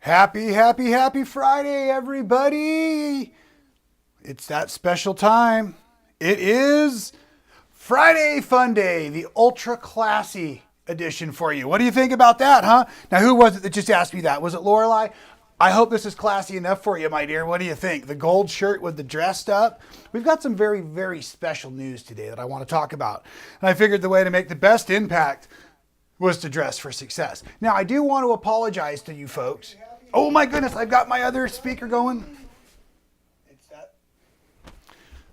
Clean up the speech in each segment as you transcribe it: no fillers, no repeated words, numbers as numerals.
Happy Friday, everybody. It's that special time. It is Friday Fun Day, the ultra classy edition for you. What do you think about that, huh? Now, who was it that just asked me that? Was it Lorelei? I hope this is classy enough for you, my dear. What do you think? The gold shirt with the dressed up. We've got some very special news today that I want to talk about. And I figured the way to make the best impact was to dress for success. Now, I do want to apologize to you folks. Oh my goodness, I've got my other speaker going. It's that.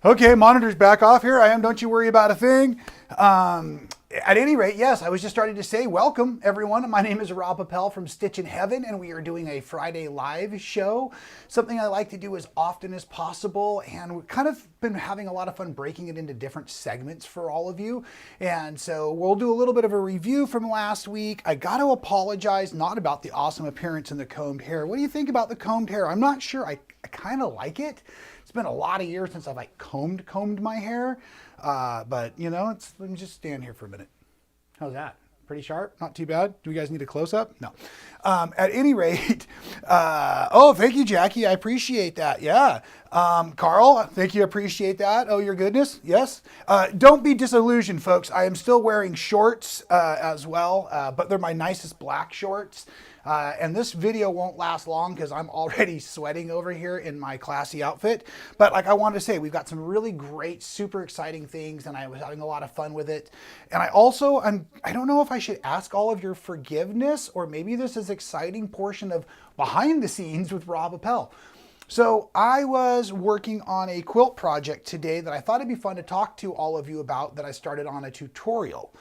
Okay, monitor's back off. Here I am. Don't you worry about a thing. At any rate, yes, I was just starting to say welcome, everyone. My name is Rob Appell from Stitchin Heaven, and we are doing a Friday live show, something I like to do as often as possible, and we've kind of been having a lot of fun breaking it into different segments for all of you. And so we'll do a little bit of a review from last week. I got to apologize, not about the awesome appearance and the combed hair. What do you think about the combed hair? I'm not sure. I kind of like it. It's been a lot of years since I've like combed my hair. But you know, let me just stand here for a minute. How's that? Pretty sharp? Not too bad? Do you guys need a close-up? No. At any rate, oh, thank you, Jackie. I appreciate that. Yeah. Carl, thank you. Appreciate that. Oh, your goodness. Yes. Don't be disillusioned, folks. I am still wearing shorts as well, but they're my nicest black shorts. And this video won't last long because I'm already sweating over here in my classy outfit. But like I wanted to say, we've got some really great, super exciting things, and I was having a lot of fun with it. And I don't know if I should ask all of your forgiveness, or maybe this is exciting portion of behind the scenes with Rob Appell. So I was working on a quilt project today that I thought it'd be fun to talk to all of you about, that I started on a tutorial.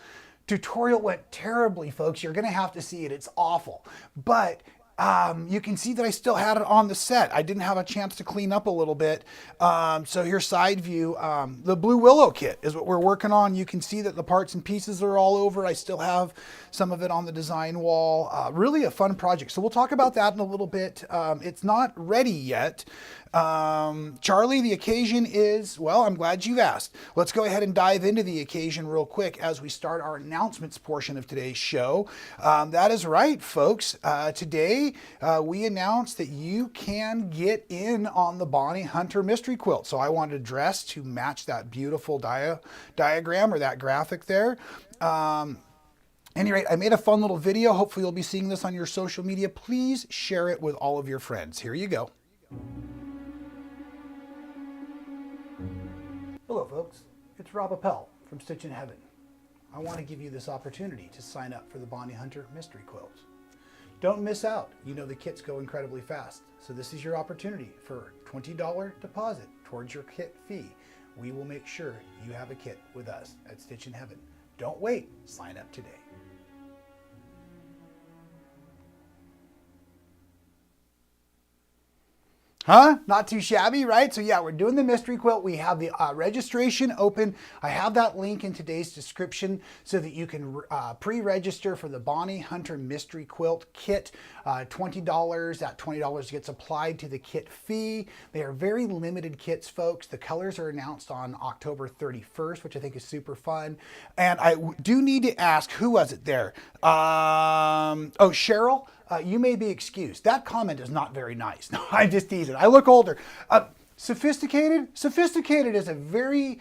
Tutorial went terribly, folks. You're going to have to see it. It's awful. But you can see that I still had it on the set. I didn't have a chance to clean up a little bit. So here's side view. The Blue Willow kit is what we're working on. You can see that the parts and pieces are all over. I still have some of it on the design wall. Really a fun project. So we'll talk about that in a little bit. It's not ready yet. Charlie, the occasion is, well, I'm glad you've asked. Let's go ahead and dive into the occasion real quick as we start our announcements portion of today's show. That is right, folks. Today, we announced that you can get in on the Bonnie Hunter mystery quilt. So I wanted to dress to match that beautiful diagram or that graphic there. Any rate, I made a fun little video. Hopefully you'll be seeing this on your social media. Please share it with all of your friends. Here you go. Hello folks, it's Rob Appell from Stitchin Heaven. I want to give you this opportunity to sign up for the Bonnie Hunter mystery quilt. Don't miss out. You know the kits go incredibly fast. So this is your opportunity for a $20 deposit towards your kit fee. We will make sure you have a kit with us at Stitchin Heaven. Don't wait, sign up today. Huh? Not too shabby, right? So yeah, we're doing the mystery quilt. We have the registration open. I have that link in today's description so that you can pre-register for the Bonnie Hunter mystery quilt kit. $20. That $20 gets applied to the kit fee. They are very limited kits, folks. The colors are announced on October 31st, which I think is super fun. And I do need to ask, who was it there? Oh, Cheryl. You may be excused. That comment is not very nice. No, I just tease it. I look older. Sophisticated? Sophisticated is a very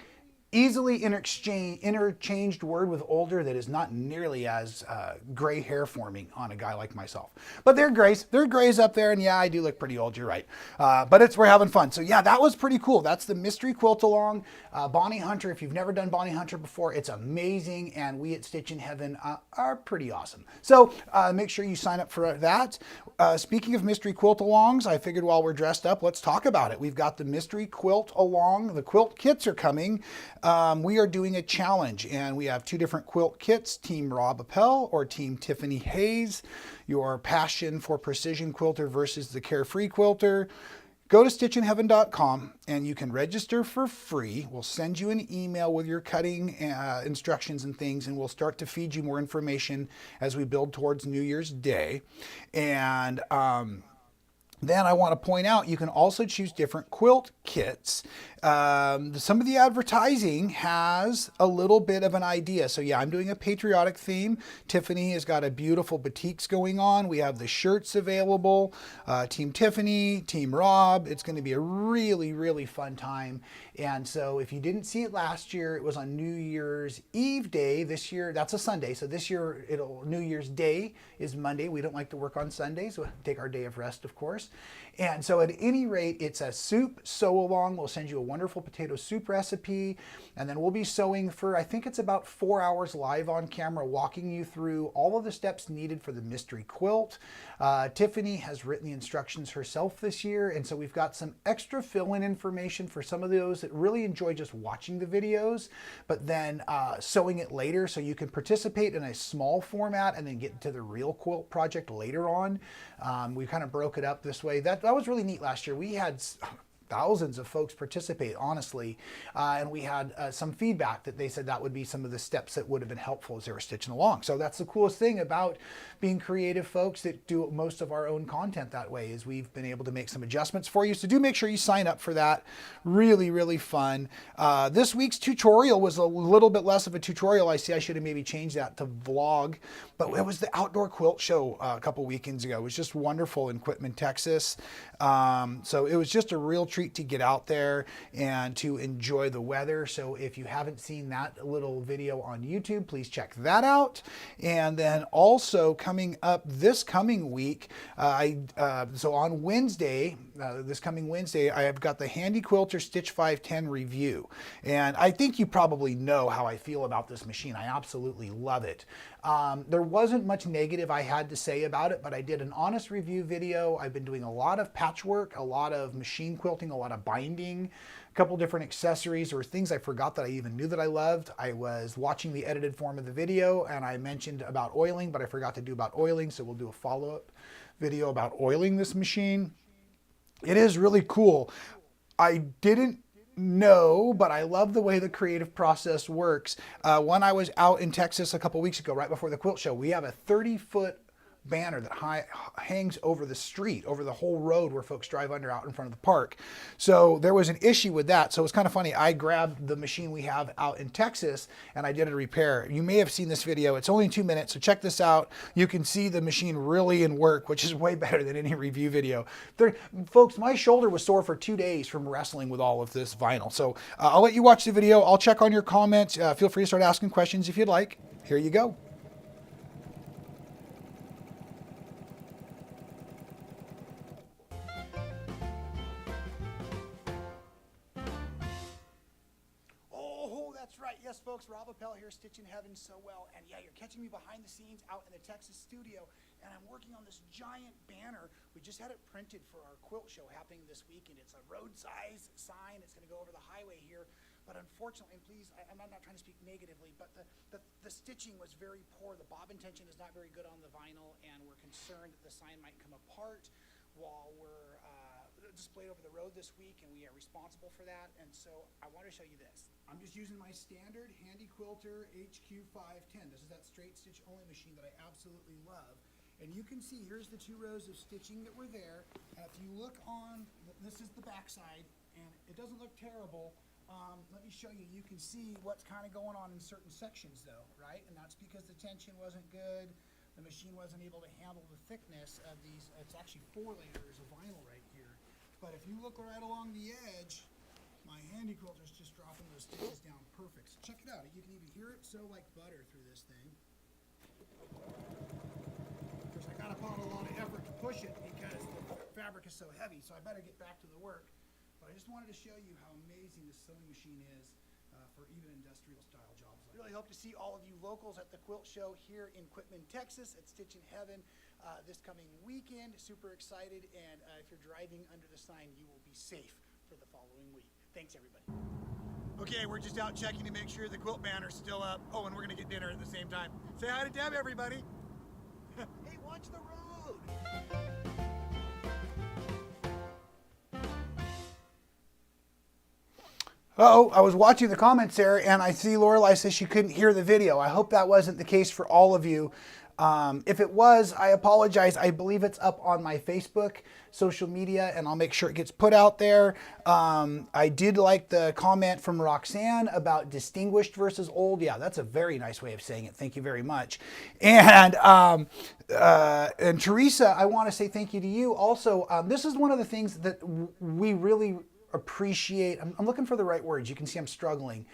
easily interchanged word with older that is not nearly as gray hair forming on a guy like myself. But they're grays. They're grays up there, and yeah, I do look pretty old, you're right. But we're having fun. So yeah, that was pretty cool. That's the mystery quilt along. Bonnie Hunter, if you've never done Bonnie Hunter before, it's amazing, and we at Stitchin Heaven are pretty awesome. So make sure you sign up for that. Speaking of mystery quilt alongs, I figured while we're dressed up, let's talk about it. We've got the mystery quilt along. The quilt kits are coming. We are doing a challenge, and we have two different quilt kits, Team Rob Appell or Team Tiffany Hayes, your passion for precision quilter versus the carefree quilter. Go to stitchinheaven.com and you can register for free. We'll send you an email with your cutting instructions and things, and we'll start to feed you more information as we build towards New Year's Day. And Then I want to point out you can also choose different quilt kits. Some of the advertising has a little bit of an idea. So yeah, I'm doing a patriotic theme. Tiffany has got a beautiful batiks going on. We have the shirts available. Team Tiffany, Team Rob. It's going to be a really, really fun time. And so if you didn't see it last year, it was on New Year's Eve day. This year, that's a Sunday. So this year, New Year's Day is Monday. We don't like to work on Sundays. We'll take our day of rest, of course. And so at any rate, it's a soup sew along. We'll send you a wonderful potato soup recipe. And then we'll be sewing for, I think it's about 4 hours live on camera, walking you through all of the steps needed for the mystery quilt. Tiffany has written the instructions herself this year. And so we've got some extra fill-in information for some of those that really enjoy just watching the videos, but then sewing it later so you can participate in a small format and then get to the real quilt project later on. We kind of broke it up this way. That was really neat last year. We had thousands of folks participate, honestly, and we had some feedback that they said that would be some of the steps that would have been helpful as they were stitching along. So that's the coolest thing about being creative folks that do most of our own content that way, is we've been able to make some adjustments for you. So do make sure you sign up for that. Really, really fun. This week's tutorial was a little bit less of a tutorial. I should have maybe changed that to vlog, but it was the outdoor quilt show a couple weekends ago. It was just wonderful in Quitman, Texas. So it was just a real treat to get out there and to enjoy the weather. So if you haven't seen that little video on YouTube, please check that out. And then also coming up this coming week, so on Wednesday, this coming Wednesday, I have got the Handy Quilter Stitch 510 review. And I think you probably know how I feel about this machine. I absolutely love it. There wasn't much negative I had to say about it, but I did an honest review video. I've been doing a lot of patchwork, a lot of machine quilting, a lot of binding, a couple different accessories or things I forgot that I even knew that I loved. I was watching the edited form of the video and I mentioned about oiling, but I forgot to do about oiling. So we'll do a follow-up video about oiling this machine. It is really cool. I didn't know, but I love the way the creative process works. When I was out in Texas a couple weeks ago, right before the quilt show, we have a 30-foot banner that hangs over the street, over the whole road where folks drive under out in front of the park. So there was an issue with that. So it was kind of funny. I grabbed the machine we have out in Texas and I did a repair. You may have seen this video. It's only 2 minutes. So check this out. You can see the machine really in work, which is way better than any review video. Folks, my shoulder was sore for 2 days from wrestling with all of this vinyl. So I'll let you watch the video. I'll check on your comments. Feel free to start asking questions if you'd like. Here you go. Yes, folks, Rob Appell here, Stitchin Heaven so well. And yeah, you're catching me behind the scenes out in the Texas studio, and I'm working on this giant banner. We just had it printed for our quilt show happening this weekend. It's a road-size sign. It's going to go over the highway here. But unfortunately, and please, I'm not trying to speak negatively, but the stitching was very poor. The bobbin tension is not very good on the vinyl, and we're concerned that the sign might come apart while we're displayed over the road this week, and we are responsible for that. And so I want to show you this. I'm just using my standard Handy Quilter HQ510. This is that straight stitch only machine that I absolutely love. And you can see here's the 2 rows of stitching that were there. If you look on, this is the back side, and it doesn't look terrible. Let me show you. You can see what's kind of going on in certain sections though, right? And that's because the tension wasn't good. The machine wasn't able to handle the thickness of these. It's actually 4 layers of vinyl right here. But if you look right along the edge, my Handy Quilter is just dropping those stitches down perfect. So check it out. You can even hear it sew like butter through this thing. Of course, I got to put a lot of effort to push it because the fabric is so heavy. So I better get back to the work. But I just wanted to show you how amazing this sewing machine is for even industrial style jobs. I really hope to see all of you locals at the quilt show here in Quitman, Texas at Stitchin Heaven this coming weekend. Super excited, and if you're driving under the sign, you will be safe for the following week. Thanks, everybody. Okay, we're just out checking to make sure the quilt banner's still up. Oh, and we're gonna get dinner at the same time. Say hi to Deb, everybody. Hey, watch the road. Uh-oh, I was watching the comments there, and I see Lorelei says she couldn't hear the video. I hope that wasn't the case for all of you. If it was, I apologize. I believe it's up on my Facebook social media, and I'll make sure it gets put out there. I did like the comment from Roxanne about distinguished versus old. Yeah, that's a very nice way of saying it. Thank you very much. And Teresa, I want to say thank you to you. Also, this is one of the things that we really appreciate. I'm looking for the right words. You can see I'm struggling.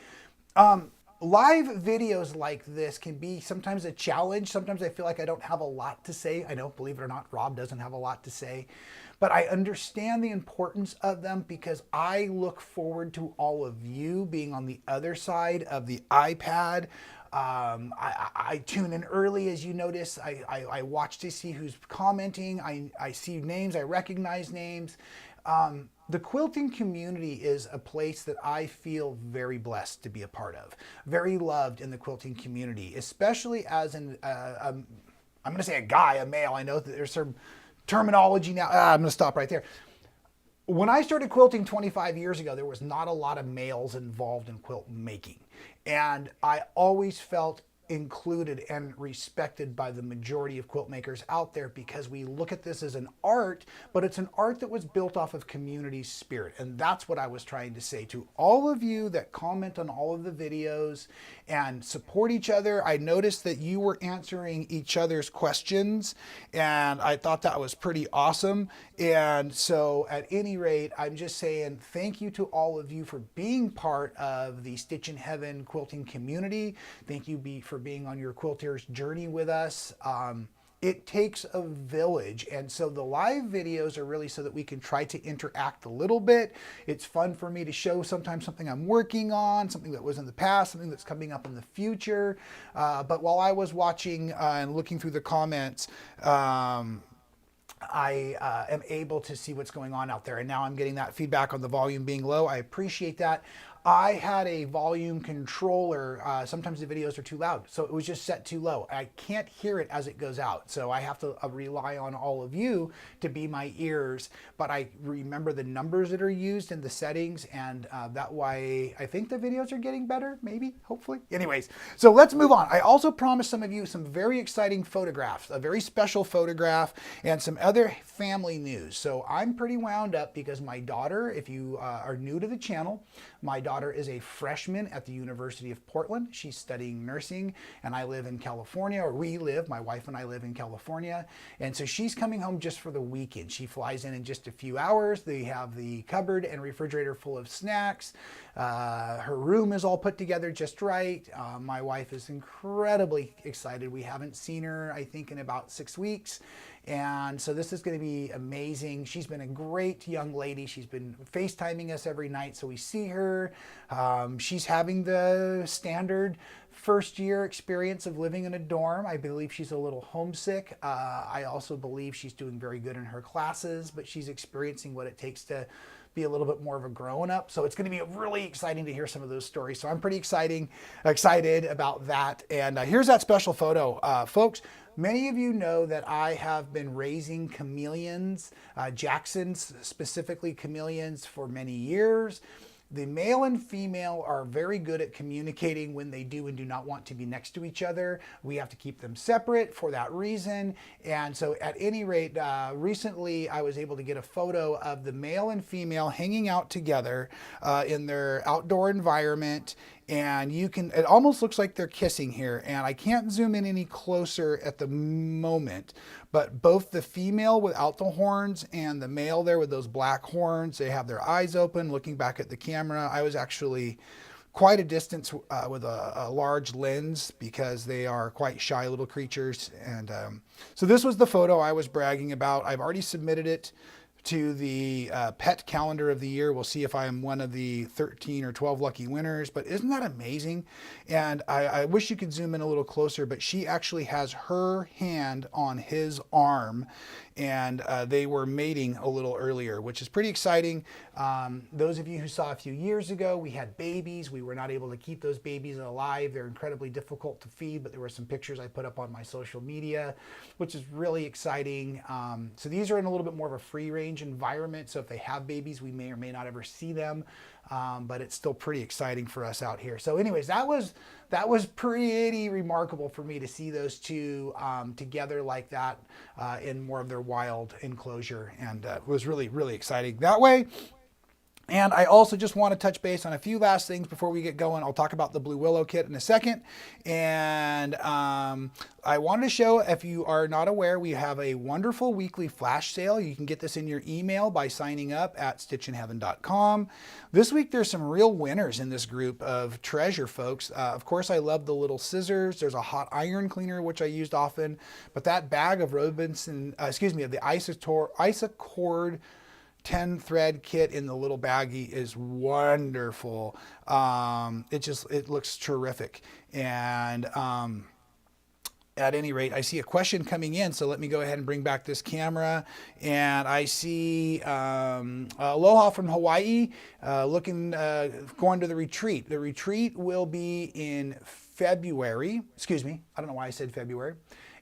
Live videos like this can be sometimes a challenge. Sometimes I feel like I don't have a lot to say. I know, believe it or not, Rob doesn't have a lot to say. But I understand the importance of them because I look forward to all of you being on the other side of the iPad. I tune in early, as you notice. I watch to see who's commenting. I see names. I recognize names. The quilting community is a place that I feel very blessed to be a part of, very loved in the quilting community, especially as I'm going to say a guy, a male. I know that there's some terminology now. I'm going to stop right there. When I started quilting 25 years ago, there was not a lot of males involved in quilt making. And I always felt included and respected by the majority of quilt makers out there because we look at this as an art, but it's an art that was built off of community spirit. And that's what I was trying to say to all of you that comment on all of the videos and support each other. I noticed that you were answering each other's questions, and I thought that was pretty awesome. And so at any rate, I'm just saying thank you to all of you for being part of the Stitchin Heaven quilting community. Thank you for being on your quilter's journey with us. It takes a village, and so the live videos are really so that we can try to interact a little bit. It's fun for me to show sometimes something I'm working on, something that was in the past, something that's coming up in the future. But while I was watching and looking through the comments, I am able to see what's going on out there. And now I'm getting that feedback on the volume being low. I appreciate that. I had a volume controller. Sometimes the videos are too loud, so it was just set too low. I can't hear it as it goes out, so I have to rely on all of you to be my ears. But I remember the numbers that are used in the settings, and that way I think the videos are getting better, maybe, hopefully. Anyways, so let's move on. I also promised some of you some very exciting photographs, a very special photograph, and some other family news. So I'm pretty wound up because my daughter, if you are new to the channel, my daughter is a freshman at the University of Portland. She's studying nursing, and I live in California, or my wife and I live in California. And so she's coming home just for the weekend. She flies in just a few hours. They have the cupboard and refrigerator full of snacks. Her room is all put together just right. My wife is incredibly excited. We haven't seen her, I think, in about 6 weeks. And so this is going to be amazing. She's been a great young lady. She's been FaceTiming us every night, so we see her. She's having the standard first year experience of living in a dorm. I believe she's a little homesick. I also believe she's doing very good in her classes, but she's experiencing what it takes to be a little bit more of a grown-up. So it's going to be really exciting to hear some of those stories. So I'm pretty excited about that. And here's that special photo. Folks, many of you know that I have been raising chameleons, Jacksons, specifically chameleons, for many years. The male and female are very good at communicating when they do and do not want to be next to each other. We have to keep them separate for that reason. And so at any rate, recently I was able to get a photo of the male and female hanging out together in their outdoor environment. And it almost looks like they're kissing here. And I can't zoom in any closer at the moment, but both the female without the horns and the male there with those black horns, they have their eyes open looking back at the camera. I was actually quite a distance with a large lens because they are quite shy little creatures. And so this was the photo I was bragging about. I've already submitted it to the pet calendar of the year. We'll see if I am one of the 13 or 12 lucky winners, but isn't that amazing? And I wish you could zoom in a little closer, but she actually has her hand on his arm, and they were mating a little earlier, which is pretty exciting. Those of you who saw a few years ago, we had babies. We were not able to keep those babies alive. They're incredibly difficult to feed, but there were some pictures I put up on my social media, which is really exciting. So these are in a little bit more of a free range environment. So if they have babies, we may or may not ever see them. but it's still pretty exciting for us out here. So anyways, that was pretty remarkable for me to see those two together like that in more of their wild enclosure, and it was really, really exciting that way. And I also just want to touch base on a few last things before we get going. I'll talk about the Blue Willow kit in a second. And I wanted to show, if you are not aware, we have a wonderful weekly flash sale. You can get this in your email by signing up at stitchinheaven.com. This week, there's some real winners in this group of treasure, folks. Of course, I love the little scissors. There's a hot iron cleaner, which I used often. But that bag of of the Isacord 10 thread kit in the little baggie is wonderful. It looks terrific. And at any rate, I see a question coming in, so let me go ahead and bring back this camera. And I see Aloha from Hawaii going to the retreat. The retreat will be in February. Excuse me, I don't know why I said February.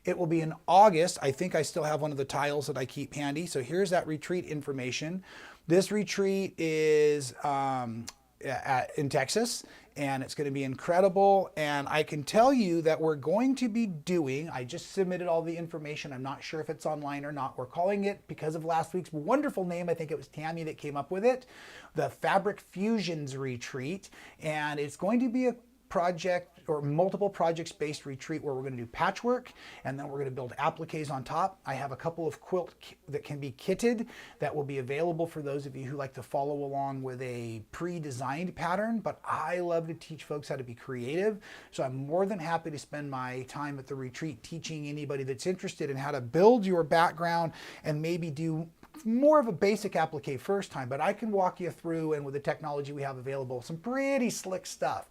It will be in August. I think I still have one of the tiles that I keep handy. So here's that retreat information. This retreat is in Texas, and it's going to be incredible. And I can tell you that we're going to be doing, I just submitted all the information. I'm not sure if it's online or not. We're calling it, because of last week's wonderful name, I think it was Tammy that came up with it, the Fabric Fusions Retreat. And it's going to be a project or multiple projects based retreat where we're going to do patchwork, and then we're going to build appliques on top. I have a couple of quilts that can be kitted that will be available for those of you who like to follow along with a pre-designed pattern, but I love to teach folks how to be creative. So I'm more than happy to spend my time at the retreat teaching anybody that's interested in how to build your background and maybe do more of a basic applique first time, but I can walk you through, and with the technology we have available, some pretty slick stuff.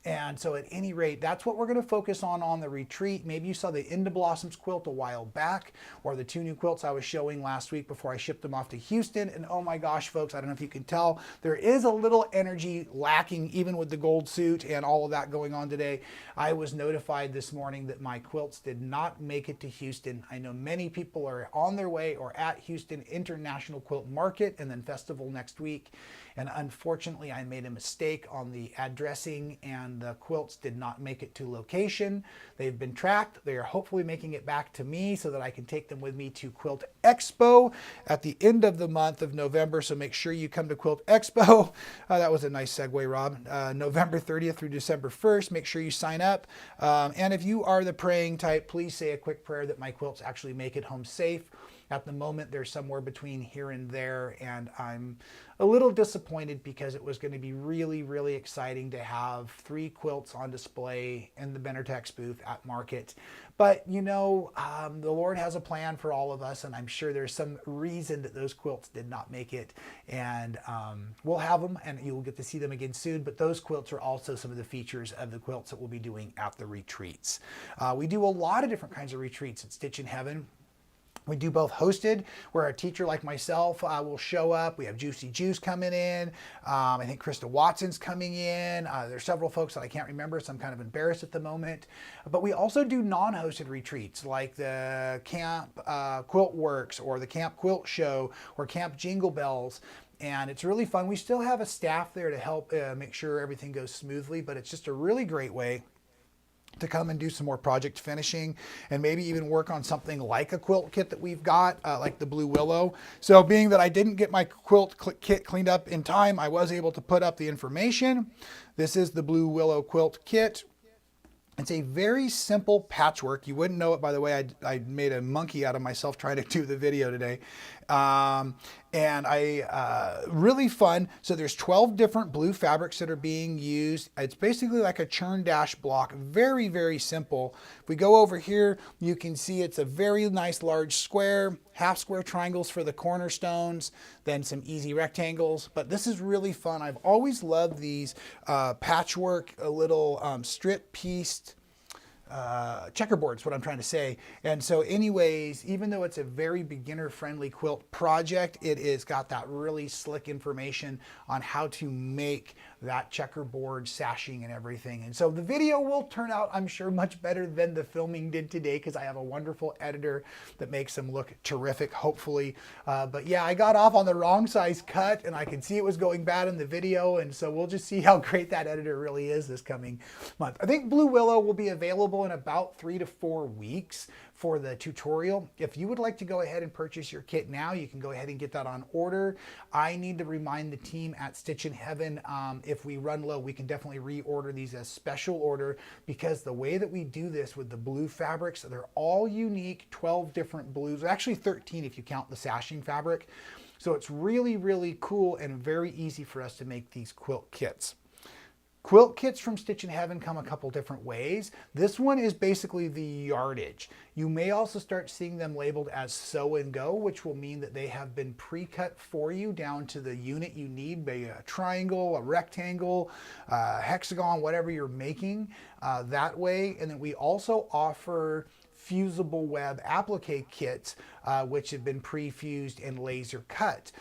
And so at any rate, that's what we're going to focus on the retreat. Maybe you saw the Into Blossoms quilt a while back, or the two new quilts I was showing last week before I shipped them off to Houston. And oh my gosh, folks, I don't know if you can tell, there is a little energy lacking even with the gold suit and all of that going on today. I was notified this morning that my quilts did not make it to Houston. I know many people are on their way or at Houston International Quilt Market and then Festival next week. And unfortunately, I made a mistake on the addressing, and the quilts did not make it to location. They've been tracked. They are hopefully making it back to me so that I can take them with me to Quilt Expo at the end of the month of November. So make sure you come to Quilt Expo. That was a nice segue, Rob. November 30th through December 1st. Make sure you sign up. And if you are the praying type, please say a quick prayer that my quilts actually make it home safe. At the moment, they're somewhere between here and there, and I'm a little disappointed because it was going to be really, really exciting to have 3 quilts on display in the Benartex booth at Market. But, you know, the Lord has a plan for all of us, and I'm sure there's some reason that those quilts did not make it. And we'll have them, and you'll get to see them again soon. But those quilts are also some of the features of the quilts that we'll be doing at the retreats. We do a lot of different kinds of retreats at Stitchin Heaven. We do both hosted, where a teacher like myself will show up. We have Juicy Juice coming in. I think Krista Watson's coming in. There's several folks that I can't remember, so I'm kind of embarrassed at the moment. But we also do non-hosted retreats like the Camp Quilt Works or the Camp Quilt Show or Camp Jingle Bells. And it's really fun. We still have a staff there to help make sure everything goes smoothly, but it's just a really great way to come and do some more project finishing and maybe even work on something like a quilt kit that we've got, like the Blue Willow. So being that I didn't get my quilt kit cleaned up in time, I was able to put up the information. This is the Blue Willow quilt kit. It's a very simple patchwork. You wouldn't know it by the way I made a monkey out of myself trying to do the video today. And really fun. So there's 12 different blue fabrics that are being used. It's basically like a churn dash block. Very, very simple. If we go over here, you can see it's a very nice large square, half square triangles for the cornerstones, then some easy rectangles. But this is really fun. I've always loved these patchwork, little strip pieced checkerboards, what I'm trying to say. And so anyways, even though it's a very beginner friendly quilt project, it is got that really slick information on how to make that checkerboard sashing and everything. And so the video will turn out, I'm sure, much better than the filming did today, because I have a wonderful editor that makes them look terrific, hopefully. But yeah, I got off on the wrong size cut, and I could see it was going bad in the video, and so we'll just see how great that editor really is this coming month. I think Blue Willow will be available in about 3 to 4 weeks for the tutorial. If you would like to go ahead and purchase your kit now, you can go ahead and get that on order. I need to remind the team at Stitchin Heaven, if we run low, we can definitely reorder these as special order, because the way that we do this with the blue fabrics, they're all unique, 12 different blues, actually 13 if you count the sashing fabric. So it's really, really cool and very easy for us to make these quilt kits. Quilt kits from Stitchin Heaven come a couple different ways. This one is basically the yardage. You may also start seeing them labeled as sew and go, which will mean that they have been pre-cut for you down to the unit you need, be a triangle, a rectangle, a hexagon, whatever you're making that way. And then we also offer fusible web applique kits, which have been pre-fused and laser cut.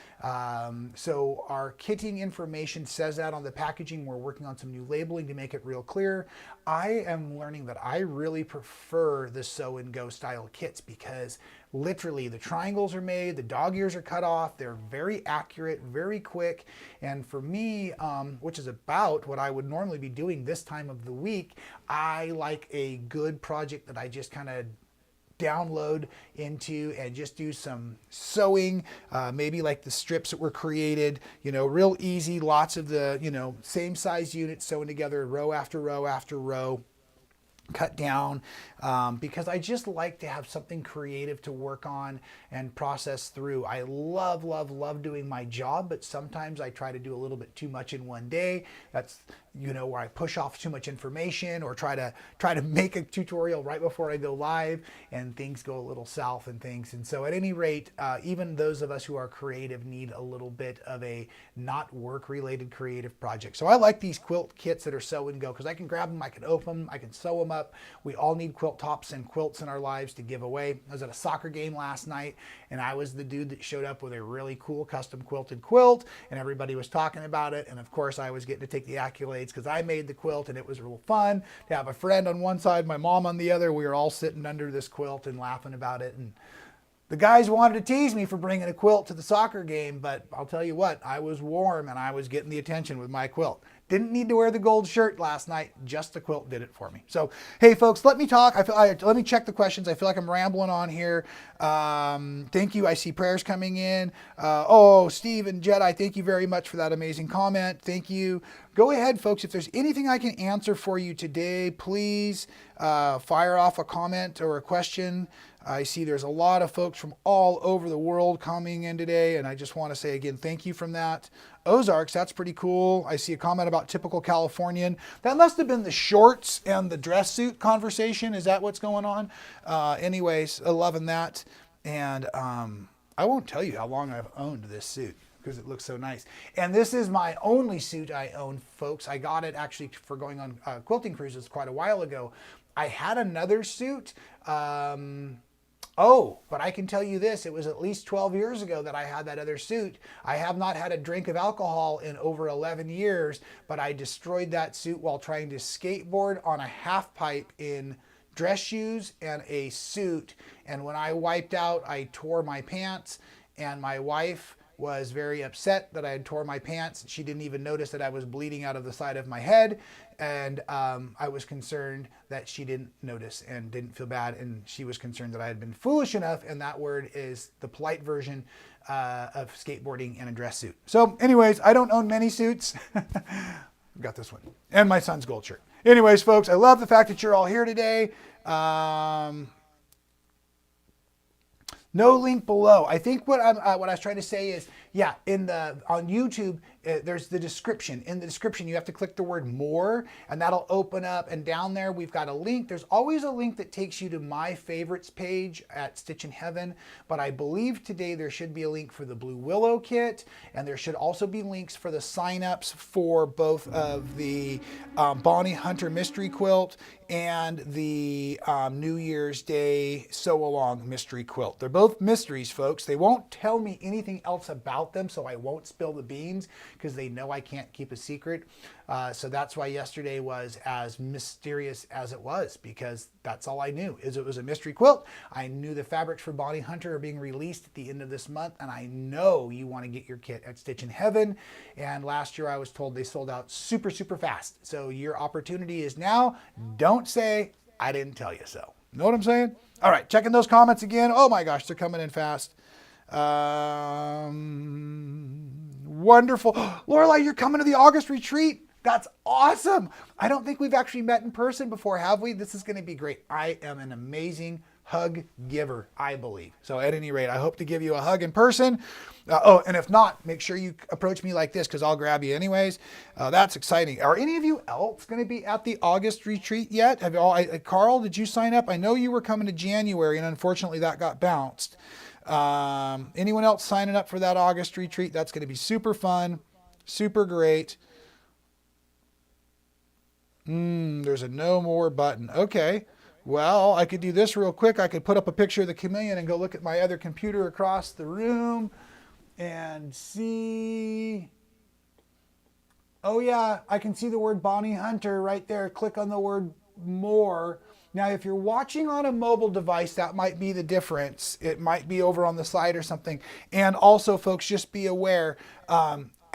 So our kitting information says that on the packaging. We're working on some new labeling to make it real clear. I am learning that I really prefer the sew and go style kits, because literally the triangles are made, the dog ears are cut off, they're very accurate, very quick. And for me, which is about what I would normally be doing this time of the week, I like a good project that I just kind of download into and just do some sewing, maybe like the strips that were created, you know, real easy, lots of the, you know, same size units sewn together, row after row after row, cut down, because I just like to have something creative to work on and process through. I love, love, love doing my job, but sometimes I try to do a little bit too much in one day. That's, you know, where I push off too much information or try to make a tutorial right before I go live, and things go a little south and things. And so at any rate, even those of us who are creative need a little bit of a not work related creative project. So I like these quilt kits that are sew and go, because I can grab them, I can open them, I can sew them up. We all need quilt tops and quilts in our lives to give away. I was at a soccer game last night, and I was the dude that showed up with a really cool custom quilted quilt, and everybody was talking about it. And of course I was getting to take the accolades because I made the quilt, and it was real fun to have a friend on one side, my mom on the other. We were all sitting under this quilt and laughing about it. And the guys wanted to tease me for bringing a quilt to the soccer game, but I'll tell you what, I was warm and I was getting the attention with my quilt. Didn't need to wear the gold shirt last night, just the quilt did it for me. So, hey folks, let me talk. Let me check the questions. I feel like I'm rambling on here. Thank you. I see prayers coming in. Oh, Steve and Jedi, thank you very much for that amazing comment. Thank you. Go ahead, folks. If there's anything I can answer for you today, please fire off a comment or a question. I see there's a lot of folks from all over the world coming in today, and I just want to say again, thank you from that. Ozarks, that's pretty cool. I see a comment about typical Californian. That must have been the shorts and the dress suit conversation. Is that what's going on? Anyways, loving that. And I won't tell you how long I've owned this suit, because it looks so nice. And this is my only suit I own, folks. I got it actually for going on quilting cruises quite a while ago. I had another suit. But I can tell you this, it was at least 12 years ago that I had that other suit. I have not had a drink of alcohol in over 11 years, but I destroyed that suit while trying to skateboard on a half pipe in dress shoes and a suit. And when I wiped out, I tore my pants, and my wife was very upset that I had tore my pants. She didn't even notice that I was bleeding out of the side of my head. And I was concerned that she didn't notice and didn't feel bad. And she was concerned that I had been foolish enough. And that word is the polite version of skateboarding in a dress suit. So anyways, I don't own many suits. I've got this one and my son's gold shirt. Anyways, folks, I love the fact that you're all here today. No link below. I think what I was trying to say is, yeah, on YouTube, there's the description. In the description, you have to click the word more, and that'll open up. And down there, we've got a link. There's always a link that takes you to my favorites page at Stitchin Heaven. But I believe today there should be a link for the Blue Willow kit, and there should also be links for the signups for both of the Bonnie Hunter Mystery Quilt and the New Year's Day sew along mystery quilt. They're both mysteries, folks. They won't tell me anything else about them, so I won't spill the beans because they know I can't keep a secret. So that's why yesterday was as mysterious as it was, because that's all I knew, is it was a mystery quilt. I knew the fabrics for Bonnie Hunter are being released at the end of this month, and I know you want to get your kit at Stitchin Heaven. And last year I was told they sold out super, super fast. So your opportunity is now. Don't say I didn't tell you so. Know what I'm saying? All right, checking those comments again. Oh my gosh, they're coming in fast. Wonderful. Lorelai, you're coming to the August retreat. That's awesome. I don't think we've actually met in person before, have we? This is going to be great. I am an amazing hug giver, I believe. So at any rate, I hope to give you a hug in person. And if not, make sure you approach me like this because I'll grab you anyways. That's exciting. Are any of you else going to be at the August retreat yet? Have you all? Carl, did you sign up? I know you were coming to January, and unfortunately that got bounced. Anyone else signing up for that August retreat? That's going to be super fun, super great. There's a no more button. Okay. Well, I could do this real quick. I could put up a picture of the chameleon and go look at my other computer across the room and see. Oh yeah, I can see the word Bonnie Hunter right there. Click on the word more. Now, if you're watching on a mobile device, that might be the difference. It might be over on the side or something. And also, folks, just be aware,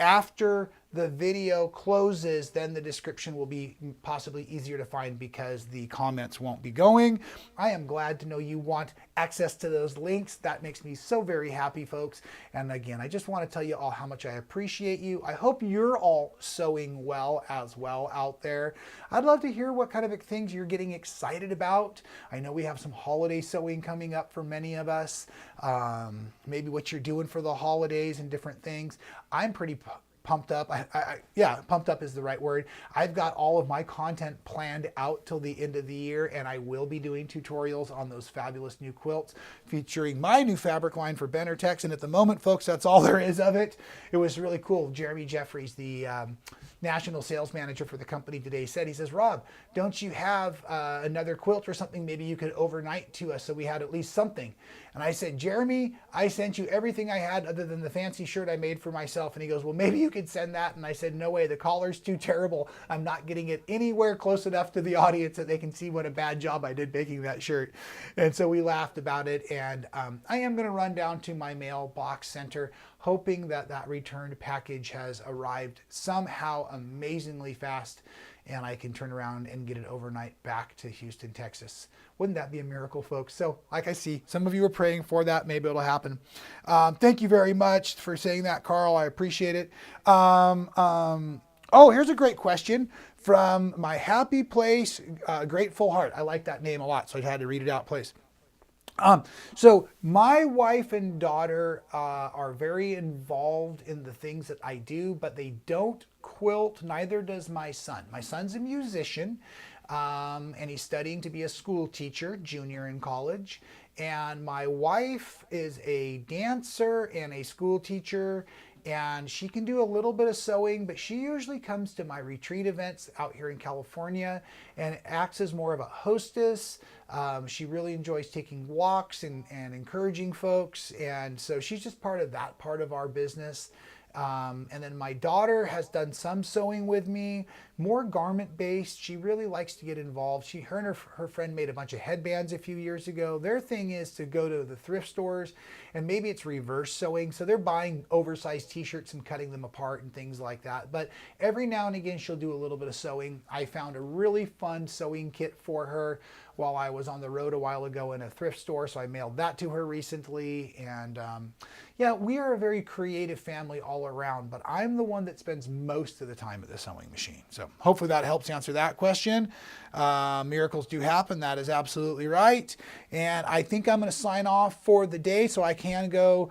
after the video closes, then the description will be possibly easier to find because the comments won't be going. I am glad to know you want access to those links. That makes me so very happy, folks. And again, I just want to tell you all how much I appreciate you. I hope you're all sewing well as well out there. I'd love to hear what kind of things you're getting excited about. I know we have some holiday sewing coming up for many of us. Maybe what you're doing for the holidays and different things. I'm pretty pumped up. Yeah, pumped up is the right word. I've got all of my content planned out till the end of the year, and I will be doing tutorials on those fabulous new quilts featuring my new fabric line for Tex. And at the moment, folks, that's all there is of it. It was really cool. Jeremy Jeffries, the national sales manager for the company today, he says, Rob, don't you have another quilt or something maybe you could overnight to us so we had at least something? And I said, Jeremy, I sent you everything I had other than the fancy shirt I made for myself. And he goes, well, maybe you could send that. And I said, no way, the collar's too terrible. I'm not getting it anywhere close enough to the audience that they can see what a bad job I did making that shirt. And so we laughed about it. And I am going to run down to my mailbox center, hoping that that returned package has arrived somehow amazingly fast, and I can turn around and get it overnight back to Houston, Texas. Wouldn't that be a miracle, folks? So like I see, some of you are praying for that. Maybe it'll happen. Thank you very much for saying that, Carl. I appreciate it. Oh, here's a great question from My Happy Place, Grateful Heart. I like that name a lot, so I had to read it out, please. So my wife and daughter are very involved in the things that I do, but they don't quilt. Neither does my son. My son's a musician, and he's studying to be a school teacher, junior in college. And my wife is a dancer and a school teacher, and she can do a little bit of sewing, but she usually comes to my retreat events out here in California and acts as more of a hostess. She really enjoys taking walks and encouraging folks, and so she's just part of that part of our business. And then my daughter has done some sewing with me, more garment based. She really likes to get involved. Her and her friend made a bunch of headbands a few years ago. Their thing is to go to the thrift stores, and maybe it's reverse sewing. So they're buying oversized t-shirts and cutting them apart and things like that. But every now and again, she'll do a little bit of sewing. I found a really fun sewing kit for her while I was on the road a while ago in a thrift store. So I mailed that to her recently. And yeah, we are a very creative family all around, but I'm the one that spends most of the time at the sewing machine. So hopefully that helps answer that question. Miracles do happen. That is absolutely right. And I think I'm going to sign off for the day so I can go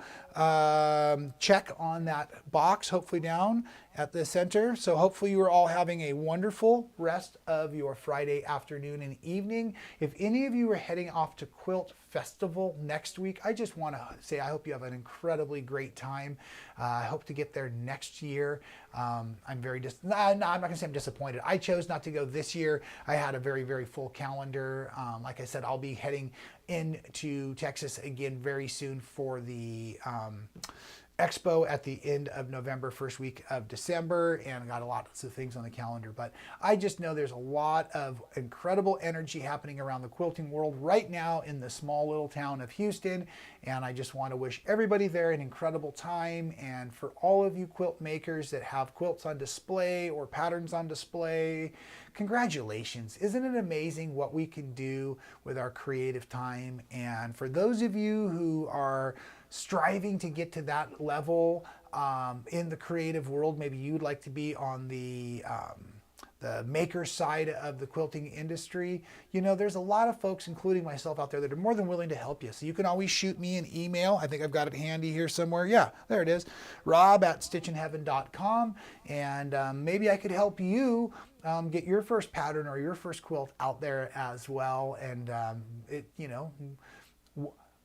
check on that box, hopefully down at the center. So hopefully you are all having a wonderful rest of your Friday afternoon and evening. If any of you are heading off to quilt festival next week. I just want to say I hope you have an incredibly great time. I hope to get there next year. I'm not going to say I'm disappointed. I chose not to go this year. I had a very, very full calendar. Like I said, I'll be heading into Texas again very soon for the Expo at the end of November, first week of December, and got a lot of things on the calendar. But I just know there's a lot of incredible energy happening around the quilting world right now in the small little town of Houston, and I just want to wish everybody there an incredible time. And for all of you quilt makers that have quilts on display or patterns on display, congratulations. Isn't it amazing what we can do with our creative time? And for those of you who are striving to get to that level in the creative world, maybe you'd like to be on the maker side of the quilting industry. You know, there's a lot of folks, including myself out there, that are more than willing to help you. So you can always shoot me an email. I think I've got it handy here somewhere. Yeah, there it is. Rob@stitchinheaven.com. And maybe I could help you get your first pattern or your first quilt out there as well. And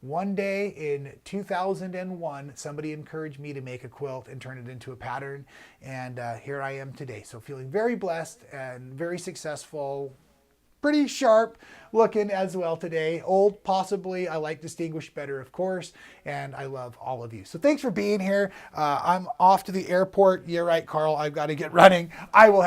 one day in 2001, somebody encouraged me to make a quilt and turn it into a pattern, and here I am today. So feeling very blessed and very successful, pretty sharp looking as well today. Old, possibly. I like distinguished better, of course, and I love all of you. So thanks for being here. I'm off to the airport. You're right, Carl. I've got to get running. I will have